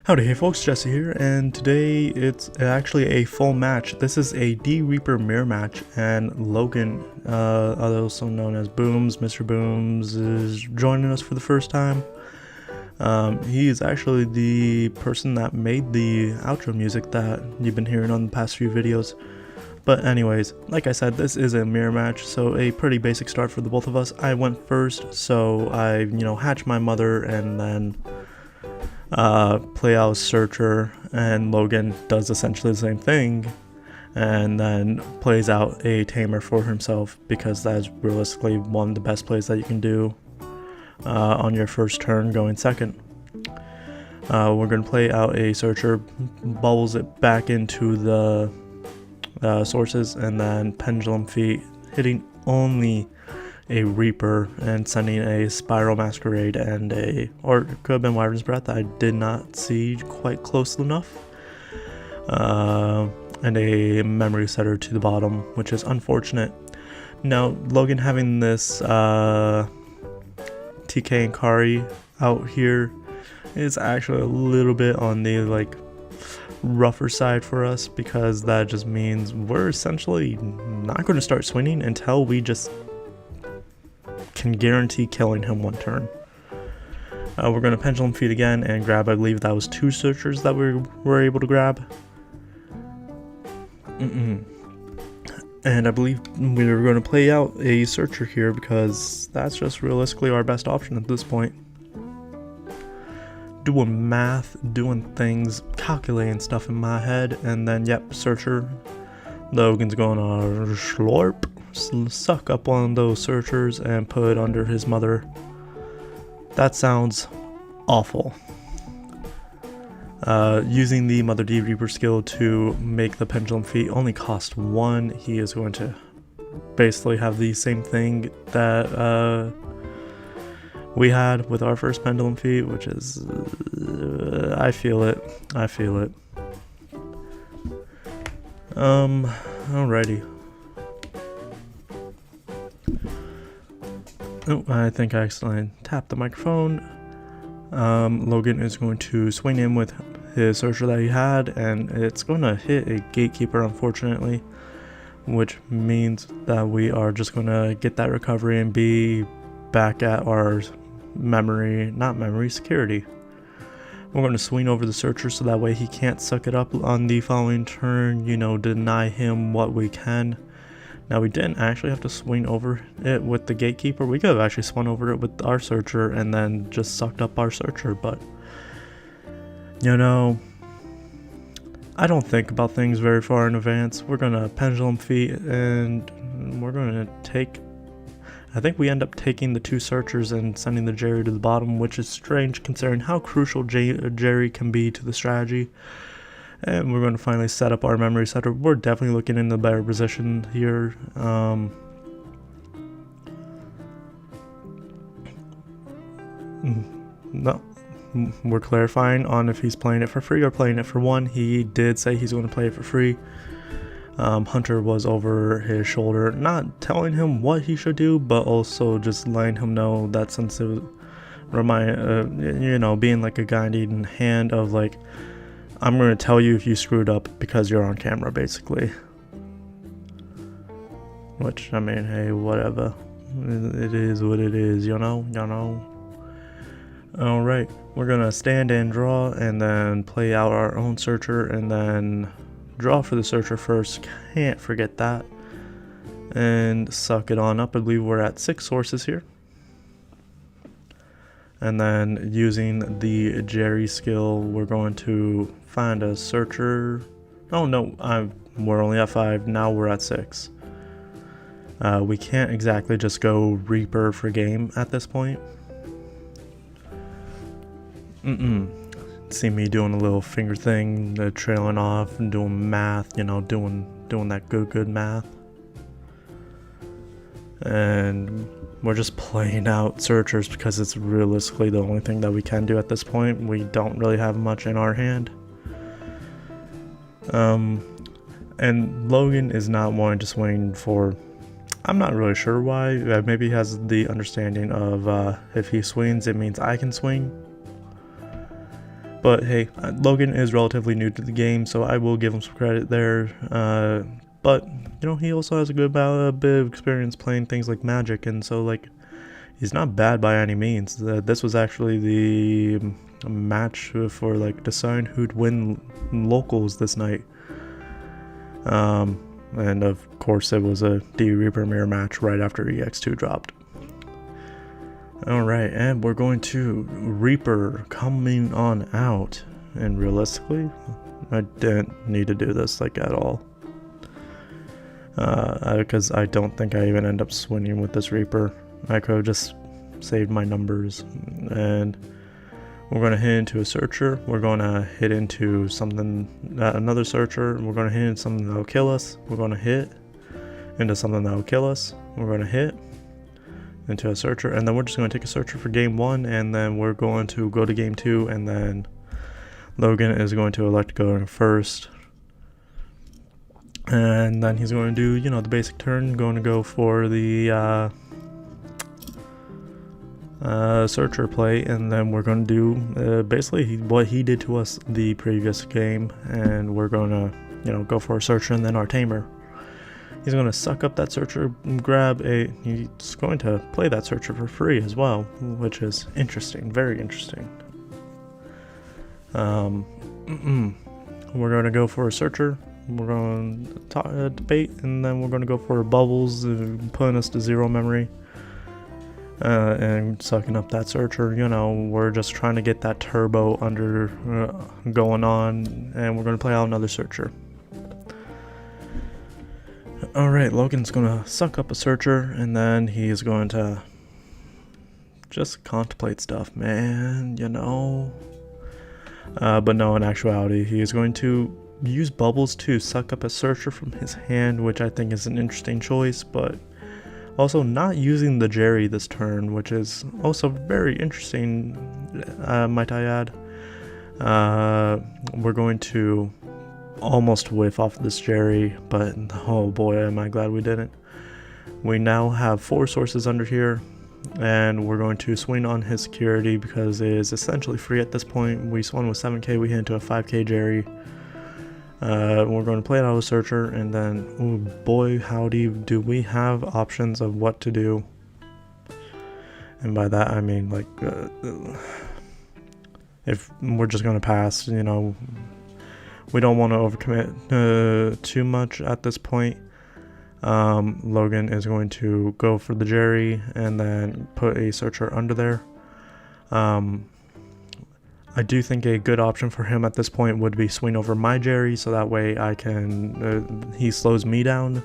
Howdy, hey folks, Jesse here, and today it's actually a full match. This is a D-Reaper mirror match, and Logan, also known as Booms, Mr. Booms, is joining us for the first time. He is actually the person that made the outro music that you've been hearing on the past few videos. But anyways, like I said, this is a mirror match, so a pretty basic start for the both of us. I went first, so I, hatched my mother and then play out Searcher, and Logan does essentially the same thing and then plays out a tamer for himself, because that's realistically one of the best plays that you can do on your first turn going second. We're going to play out a Searcher, bubbles it back into the sources, and then Pendulum Feet, hitting only a Reaper and sending a Spiral Masquerade and or it could have been Wyvern's Breath, I did not see quite close enough, and a Memory Setter to the bottom, which is unfortunate. Now, Logan having this TK and Kari out here is actually a little bit on the rougher side for us, because that just means we're essentially not going to start swinging until we just can guarantee killing him one turn. We're going to Pendulum Feet again and grab, I believe that was 2 Searchers that we were able to grab. And I believe we were going to play out a Searcher here, because that's just realistically our best option at this point. Doing math, doing things, calculating stuff in my head, and then yep, Searcher. Logan's going to suck up on those Searchers and put it under his mother. That sounds awful. Using the Mother D Reaper skill to make the Pendulum Feet only cost 1. He is going to basically have the same thing that we had with our first Pendulum Feet, which is I feel it. Alrighty. Oh, I think I accidentally tapped the microphone. Logan is going to swing in with his Searcher that he had, and it's going to hit a Gatekeeper, unfortunately, which means that we are just going to get that recovery and be back at our security. We're going to swing over the Searcher so that way he can't suck it up on the following turn, deny him what we can. Now, we didn't actually have to swing over it with the Gatekeeper. We could have actually swung over it with our Searcher and then just sucked up our Searcher, but I don't think about things very far in advance. We're going to Pendulum Feet, and we're going to take, I think we end up taking the 2 Searchers and sending the Jerry to the bottom, which is strange considering how crucial Jerry can be to the strategy. And we're going to finally set up our Memory Setter. We're definitely looking in the better position here. No, we're clarifying on if he's playing it for free or playing it for 1. He did say he's going to play it for free. Hunter was over his shoulder, not telling him what he should do, but also just letting him know that sense of being like a guiding hand of I'm going to tell you if you screwed up because you're on camera, basically. Which, I mean, hey, whatever. It is what it is, Alright, we're going to stand and draw, and then play out our own Searcher, and then draw for the Searcher first. Can't forget that. And suck it on up. I believe we're at 6 sources here. And then using the Jerry skill, we're going to find a Searcher. Oh no, we're only at 5, now we're at 6. We can't exactly just go Reaper for game at this point. See me doing a little finger thing, trailing off and doing math, doing that good math. And we're just playing out Searchers because it's realistically the only thing that we can do at this point. We don't really have much in our hand. And Logan is not wanting to swing for, I'm not really sure why. Maybe he has the understanding of if he swings, it means I can swing. But hey, Logan is relatively new to the game, so I will give him some credit there. But you know, he also has a bit of experience playing things like Magic, and so like he's not bad by any means. This was actually the match for like deciding who'd win locals this night. And of course it was a D Reaper mirror match right after EX2 dropped. Alright, and we're going to Reaper coming on out. And realistically, I didn't need to do this like at all. Because I don't think I even end up swinging with this Reaper. I could have just saved my numbers. And we're going to hit into a searcher. We're going to hit into something, another searcher. We're going to hit into something that will kill us. We're going to hit into something that will kill us. We're going to hit into a searcher, and then we're just going to take a searcher for game 1, and then we're going to go to game 2, and then Logan is going to elect going first, and then he's going to do, you know, the basic turn, going to go for the searcher play, and then we're going to do basically what he did to us the previous game, and we're going to, you know, go for a searcher and then our tamer. He's going to suck up that searcher, he's going to play that searcher for free as well, which is interesting, very interesting. We're going to go for a searcher, we're going to debate, and then we're going to go for bubbles, putting us to 0 memory, and sucking up that searcher. You know, we're just trying to get that turbo under going on, and we're going to play out another searcher. Alright, Logan's gonna suck up a searcher, and then he's going to just contemplate stuff, man, you know. But no, in actuality, he is going to use bubbles to suck up a searcher from his hand, which I think is an interesting choice, but also not using the Jerry this turn, which is also very interesting, might I add. We're going to almost whiff off this Jerry, but oh boy, am I glad we didn't. We now have 4 sources under here, and we're going to swing on his security because it is essentially free at this point. We swung with 7k, we hit into a 5k Jerry. We're going to play it out of searcher, and then, oh boy howdy, do we have options of what to do. And by that I mean, like, if we're just going to pass, you know, we don't want to overcommit too much at this point. Logan is going to go for the Jerry and then put a searcher under there. I do think a good option for him at this point would be swing over my Jerry, so that way I can he slows me down.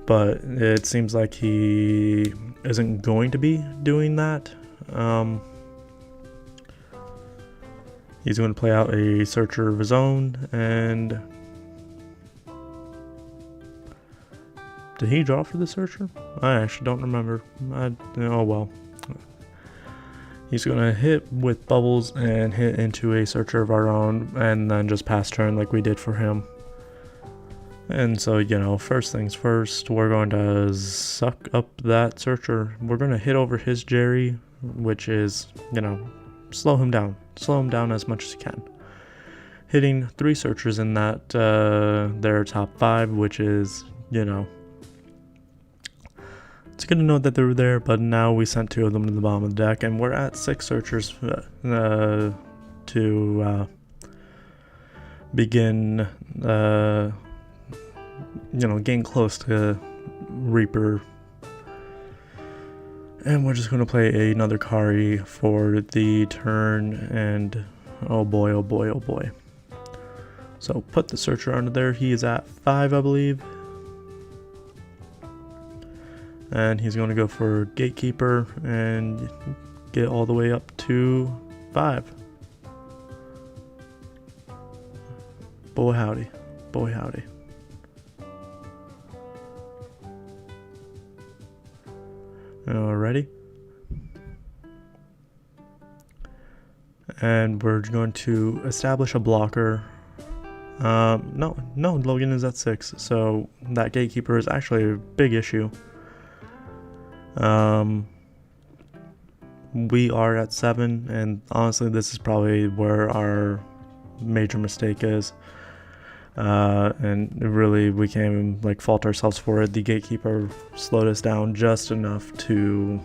But it seems like he isn't going to be doing that. He's going to play out a searcher of his own, and did he draw for the searcher? I actually don't remember. Oh well. He's going to hit with bubbles and hit into a searcher of our own, and then just pass turn like we did for him. And so, you know, first things first, we're going to suck up that searcher. We're going to hit over his Jerry, which is, you know, slow him down as much as you can. Hitting 3 searchers in that their top 5, which is, you know, it's good to know that they were there, but now we sent 2 of them to the bottom of the deck, and we're at 6 searchers to begin, you know, getting close to Reaper. And we're just going to play another Kari for the turn, and oh boy, oh boy, oh boy. So put the searcher under there. He is at 5, I believe. And he's going to go for Gatekeeper and get all the way up to 5. Boy howdy, boy howdy. Alrighty. And we're going to establish a blocker. No, Logan is at 6, so that Gatekeeper is actually a big issue. We are at 7, and honestly this is probably where our major mistake is. And really we can't even like fault ourselves for it. The gatekeeper slowed us down just enough to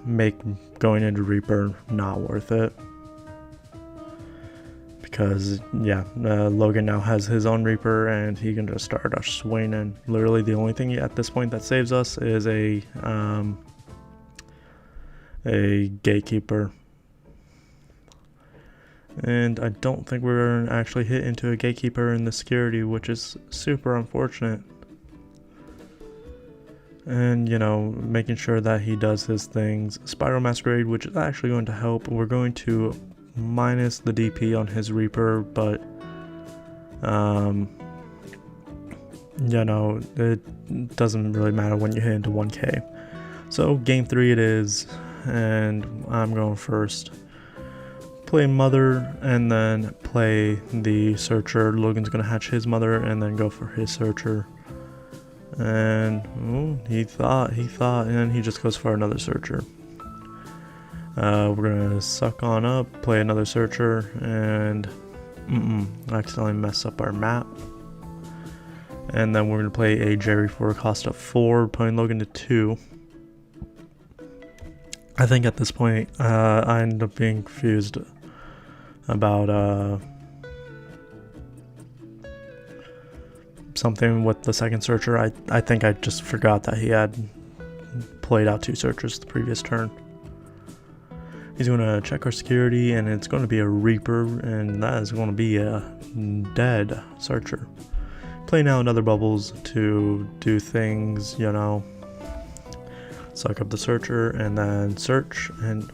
make going into Reaper not worth it. Because yeah, Logan now has his own Reaper and he can just start us swinging. Literally the only thing at this point that saves us is a gatekeeper. And I don't think we're going to actually hit into a gatekeeper in the security, which is super unfortunate. And, you know, making sure that he does his things. Spiral Masquerade, which is actually going to help. We're going to minus the DP on his Reaper, but, you know, it doesn't really matter when you hit into 1k. So, game 3 it is, and I'm going first. Play Mother, and then play the Searcher. Logan's gonna hatch his Mother, and then go for his Searcher. And he thought, and then he just goes for another Searcher. We're gonna suck on up, play another Searcher, and accidentally mess up our map. And then we're gonna play a Jerry for a cost of 4, putting Logan to 2. I think at this point, I ended up being confused about something with the second Searcher. I think I just forgot that he had played out 2 Searchers the previous turn. He's going to check our security, and it's going to be a Reaper, and that is going to be a dead Searcher. Play now another Bubbles to do things, you know, suck up the Searcher, and then search, and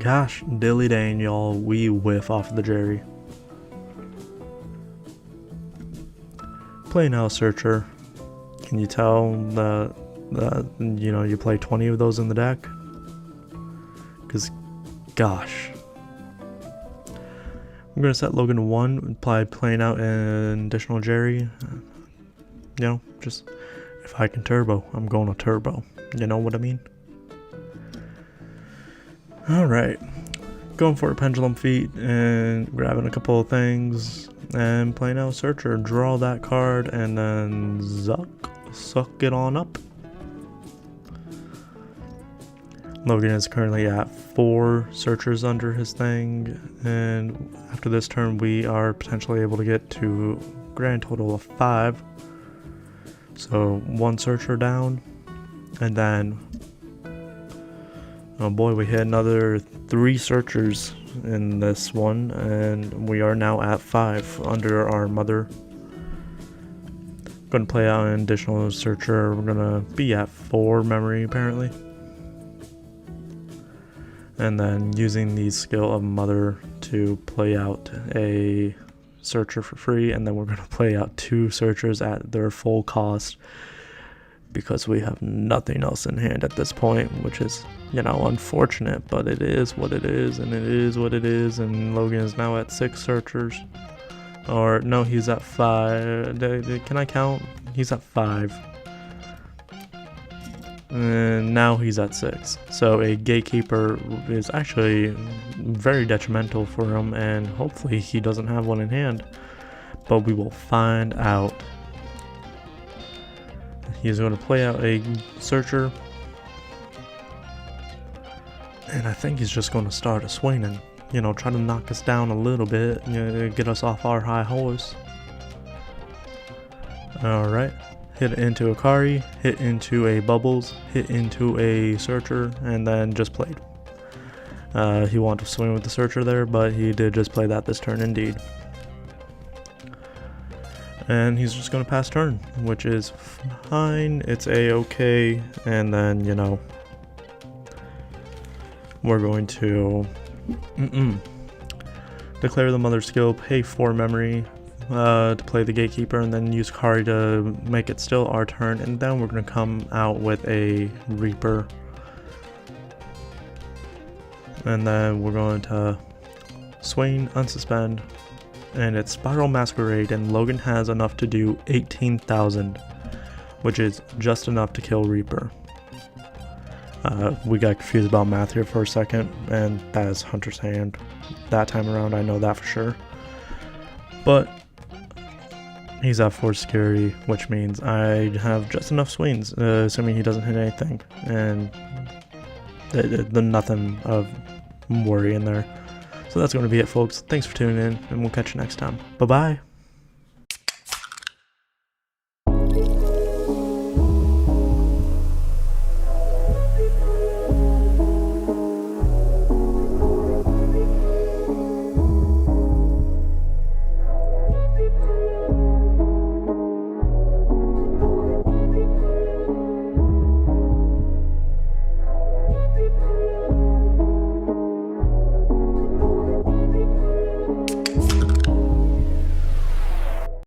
gosh, dilly dang, y'all, we whiff off of the Jerry. Play now Searcher. Can you tell that you know you play 20 of those in the deck? Because gosh, I'm gonna set Logan to 1. Playing out an additional Jerry. You know, just if I can turbo, I'm going to turbo. You know what I mean? Alright, going for a Pendulum Feet and grabbing a couple of things and playing out Searcher. Draw that card and then suck it on up. Logan is currently at 4 Searchers under his thing, and after this turn we are potentially able to get to a grand total of 5. So 1 Searcher down, and then oh boy, we hit another 3 Searchers in this one, and we are now at 5 under our Mother. Going to play out an additional Searcher. We're going to be at 4 memory apparently. And then using the skill of Mother to play out a Searcher for free, and then we're going to play out 2 Searchers at their full cost, because we have nothing else in hand at this point, which is, you know, unfortunate, but it is what it is, and it is what it is. And Logan is now at 6 Searchers. Or no, he's at 5. Can I count? He's at 5. And now he's at 6. So a Gatekeeper is actually very detrimental for him, and hopefully he doesn't have one in hand, but we will find out. He's going to play out a Searcher, and I think he's just going to start a swinging, you know, try to knock us down a little bit, you know, get us off our high horse. Alright, hit into a Kari, hit into a Bubbles, hit into a Searcher, and then just played. He wanted to swing with the Searcher there, but he did just play that this turn indeed. And he's just going to pass turn, which is fine, it's a-okay, and then, you know, we're going to declare the Mother skill, pay 4 memory to play the Gatekeeper, and then use Kari to make it still our turn, and then we're going to come out with a Reaper. And then we're going to swing, unsuspend, and it's Spiral Masquerade, and Logan has enough to do 18,000, which is just enough to kill Reaper. We got confused about math here for a second, and that is Hunter's hand. That time around, I know that for sure. But he's at 4 security, which means I have just enough swings, assuming he doesn't hit anything, and nothing of worry in there. So that's going to be it, folks. Thanks for tuning in, and we'll catch you next time. Bye-bye.